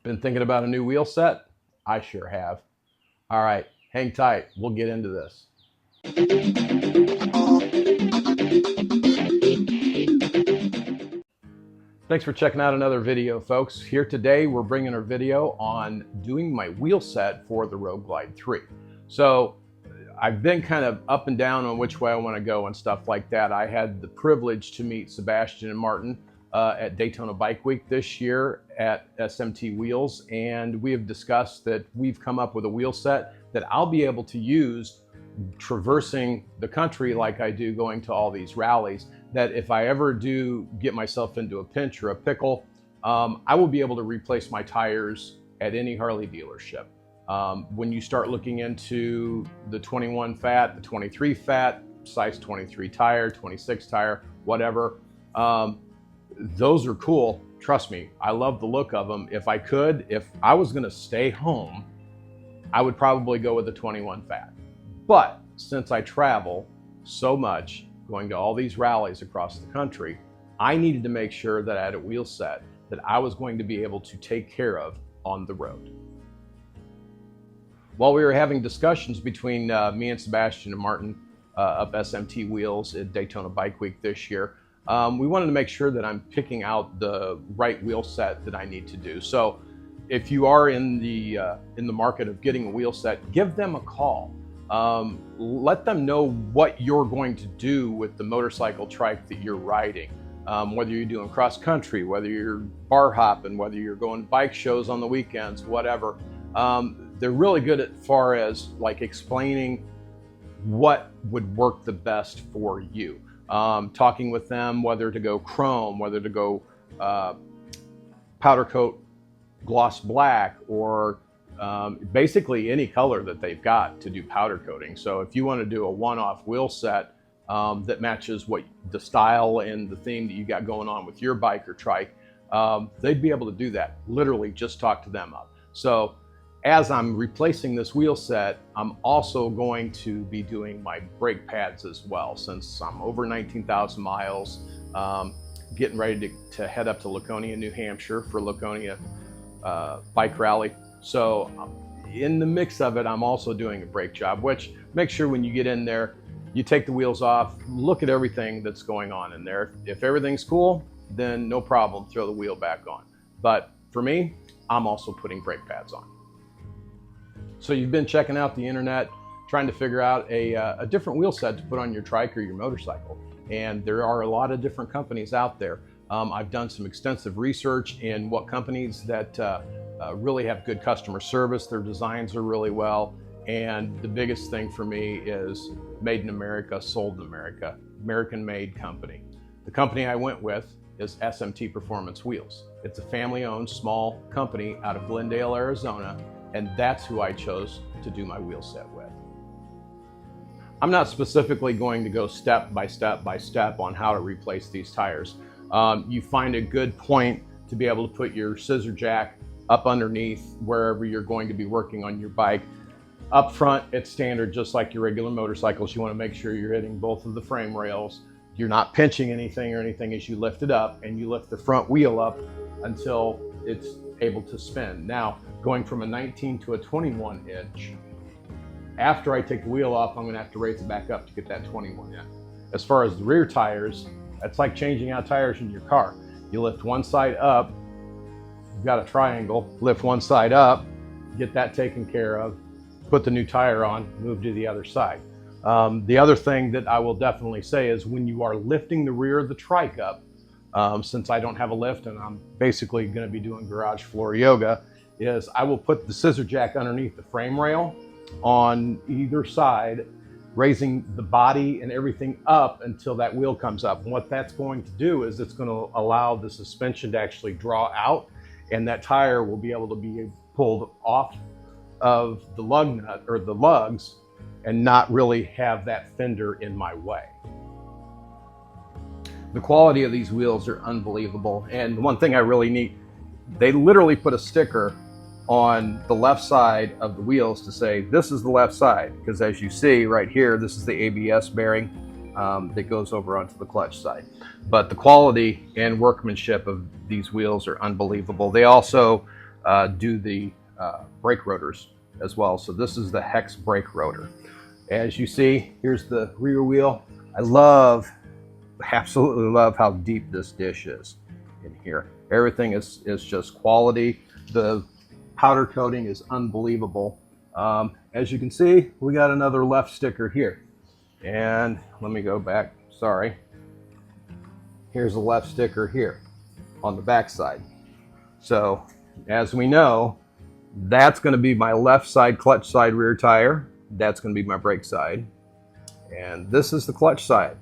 Been thinking about a new wheel set? I sure have. All right, hang tight. We'll get into this. Thanks for checking out another video, folks. Here today, we're bringing a video on doing my wheel set for the Road Glide 3. So I've been kind of up and down on which way I want to go and stuff like that. I had the privilege to meet Sebastian and Martin at Daytona Bike Week this year at SMT Wheels, and we have discussed that we've come up with a wheel set that I'll be able to use traversing the country like I do going to all these rallies, that if I ever do get myself into a pinch or a pickle, I will be able to replace my tires at any Harley dealership. When you start looking into the 21 fat, the 23 fat, size 23 tire, 26 tire, whatever, those are cool. Trust me, I love the look of them. If I was gonna stay home, I would probably go with the 21 fat. But since I travel so much, going to all these rallies across the country, I needed to make sure that I had a wheel set that I was going to be able to take care of on the road. While we were having discussions between me and Sebastian and Martin of SMT Wheels at Daytona Bike Week this year, we wanted to make sure that I'm picking out the right wheel set that I need to do. So if you are in the market of getting a wheel set, give them a call. Let them know what you're going to do with the motorcycle trike that you're riding. Whether you're doing cross country, whether you're bar hopping, whether you're going to bike shows on the weekends, whatever. They're really good as far as like explaining what would work the best for you. Talking with them whether to go chrome, whether to go powder coat gloss black, or basically any color that they've got to do powder coating. So if you want to do a one-off wheel set that matches what the style and the theme that you got going on with your bike or trike, they'd be able to do that. Literally just talk to them up. So as I'm replacing this wheel set, I'm also going to be doing my brake pads as well, since I'm over 19,000 miles, getting ready to head up to Laconia, New Hampshire for Laconia bike rally. So in the mix of it, I'm also doing a brake job, which make sure when you get in there, you take the wheels off, look at everything that's going on in there. If everything's cool, then no problem, throw the wheel back on. But for me, I'm also putting brake pads on. So you've been checking out the internet, trying to figure out a different wheel set to put on your trike or your motorcycle. And there are a lot of different companies out there. I've done some extensive research in what companies that really have good customer service, their designs are really well. And the biggest thing for me is made in America, sold in America, American-made company. The company I went with is SMT Performance Wheels. It's a family-owned small company out of Glendale, Arizona, and that's who I chose to do my wheel set with. I'm not specifically going to go step by step by step on how to replace these tires. You find a good point to be able to put your scissor jack up underneath wherever you're going to be working on your bike. Up front, it's standard, just like your regular motorcycles. You want to make sure you're hitting both of the frame rails. You're not pinching anything or anything as you lift it up, and you lift the front wheel up until it's able to spin. Now, going from a 19 to a 21 inch, after I take the wheel off, I'm going to have to raise it back up to get that 21 in. As far as the rear tires, that's like changing out tires in your car. You lift one side up, you've got a triangle, lift one side up, get that taken care of, put the new tire on, move to the other side. The other thing that I will definitely say is when you are lifting the rear of the trike up, since I don't have a lift and I'm basically going to be doing garage floor yoga, is I will put the scissor jack underneath the frame rail on either side, raising the body and everything up until that wheel comes up. And what that's going to do is it's going to allow the suspension to actually draw out, and that tire will be able to be pulled off of the lug nut or the lugs and not really have that fender in my way. The quality of these wheels are unbelievable. And one thing I really need, they literally put a sticker on the left side of the wheels to say, this is the left side. Because as you see right here, this is the ABS bearing that goes over onto the clutch side. But the quality and workmanship of these wheels are unbelievable. They also do the brake rotors as well. So this is the hex brake rotor. As you see, here's the rear wheel. I absolutely love how deep this dish is in here. Everything is just quality. The powder coating is unbelievable. As you can see, we got another left sticker here. And let me go back, sorry. Here's a left sticker here on the back side. So as we know, that's going to be my left side clutch side rear tire. That's going to be my brake side. And this is the clutch side.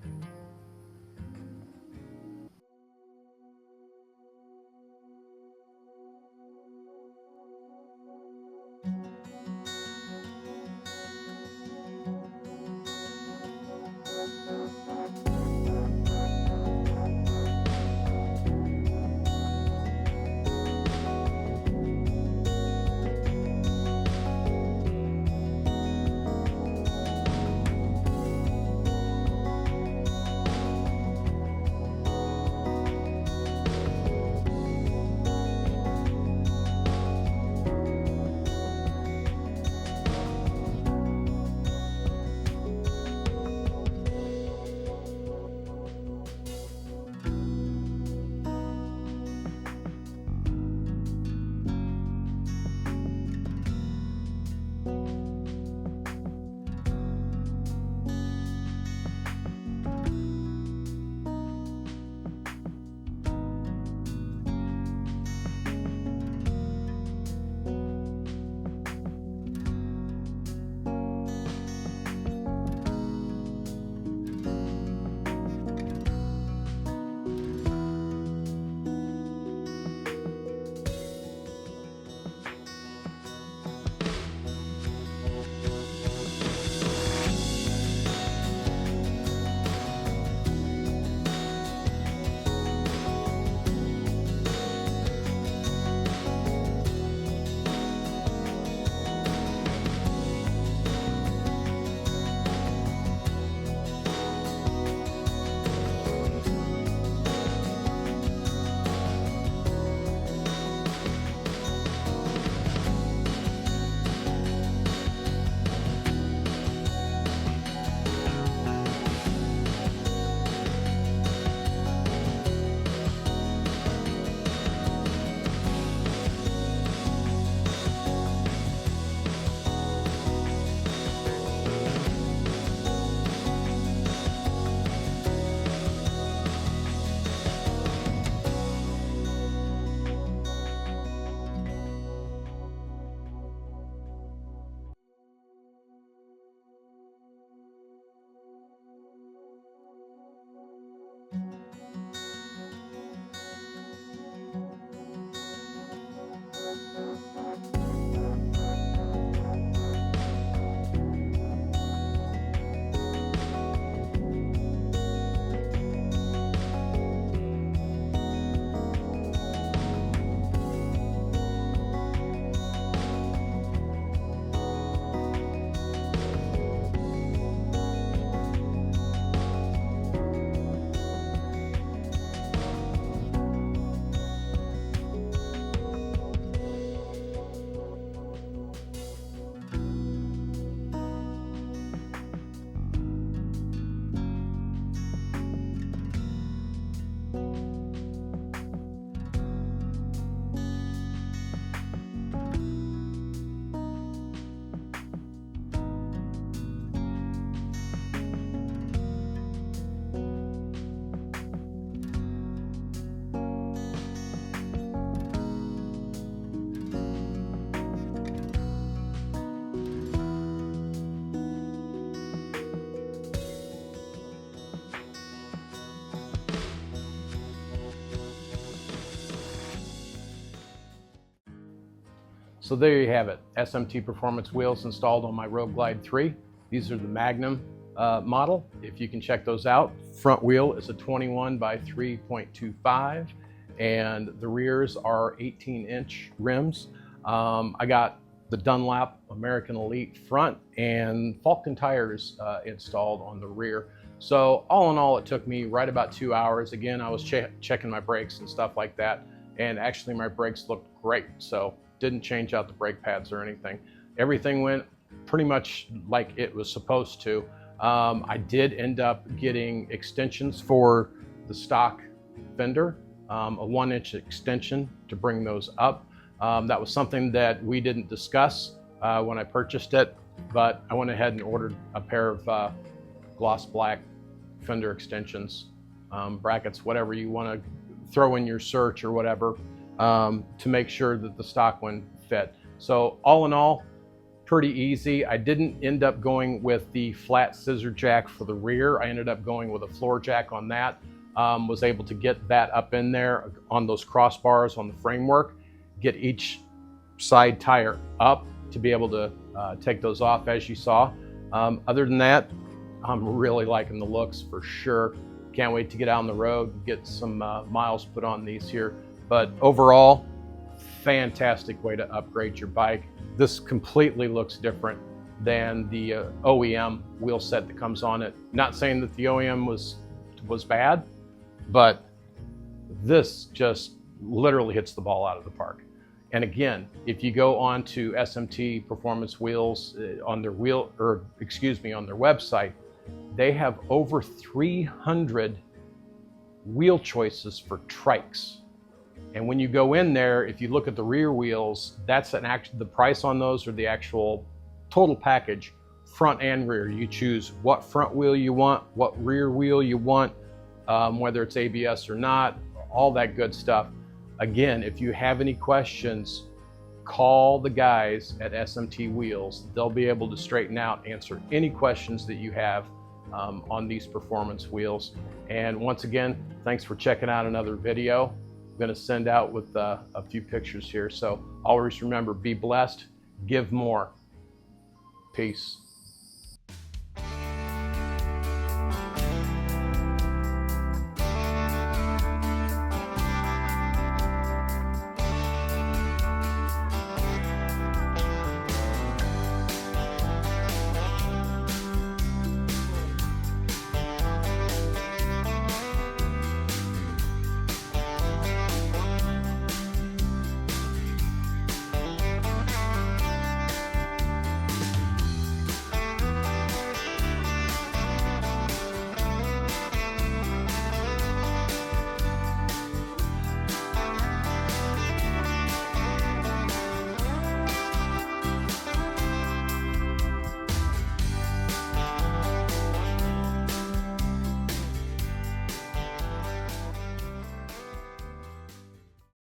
So there you have it, SMT Performance wheels installed on my Road Glide 3. These are the Magnum model, if you can check those out. Front wheel is a 21 by 3.25 and the rears are 18-inch rims. I got the Dunlop American Elite front and Falcon tires installed on the rear. So all in all, it took me right about 2 hours. Again, I was checking my brakes and stuff like that, and actually my brakes looked great. So Didn't change out the brake pads or anything. Everything went pretty much like it was supposed to. I did end up getting extensions for the stock fender, a 1-inch extension to bring those up. That was something that we didn't discuss when I purchased it, but I went ahead and ordered a pair of gloss black fender extensions, brackets, whatever you want to throw in your search or whatever, to make sure that the stock one fit. So all in all, pretty easy. I didn't end up going with the flat scissor jack for the rear. I ended up going with a floor jack on that. Was able to get that up in there on those crossbars on the framework, get each side tire up to be able to take those off, as you saw. Other than that, I'm really liking the looks for sure. Can't wait to get out on the road and get some miles put on these here. But overall, fantastic way to upgrade your bike. This completely looks different than the OEM wheel set that comes on it. Not saying that the OEM was bad, but this just literally hits the ball out of the park. And again, if you go on to SMT Performance Wheels on their on their website, they have over 300 wheel choices for trikes. And when you go in there, if you look at the rear wheels, that's the price on those, or the actual total package, front and rear. You choose what front wheel you want, what rear wheel you want, whether it's ABS or not, all that good stuff. Again, if you have any questions, call the guys at SMT Wheels. They'll be able to straighten out, answer any questions that you have on these performance wheels. And once again, thanks for checking out another video. I'm going to send out with a few pictures here. So always remember, be blessed, give more. Peace.